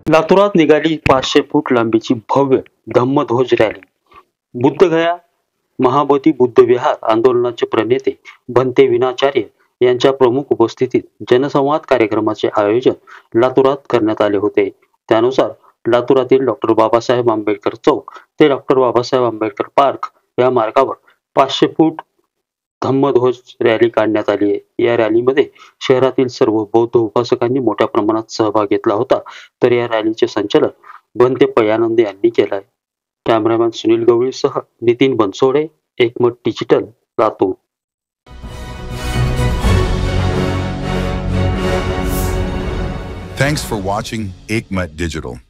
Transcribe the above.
लातूरात निघाली 500 फूट लांबीची भव्य धम्मध्वज रॅली. बुद्धगया महाबोधी बुद्ध विहार आंदोलनाचे प्रणेते भंते विनाचार्य यांच्या प्रमुख उपस्थितीत जनसंवाद कार्यक्रमाचे आयोजन लातूरात करण्यात आले होते. त्यानुसार लातूरातील डॉक्टर बाबासाहेब आंबेडकर चौक ते डॉक्टर बाबासाहेब आंबेडकर पार्क या मार्गावर 500 फूट धम्मध्वज रॅली काढण्यात आली आहे. या रॅलीमध्ये शहरातील सर्व बौद्ध उपासकांनी मोठ्या प्रमाणात सहभाग घेतला होता. तर या रॅलीचे संचालन भंते पयानंद यांनी केलं आहे. कॅमेरामॅन सुनील गवळीसह नितीन बनसोडे, एकमत digital, Latur. Thanks for watching Ekmat Digital.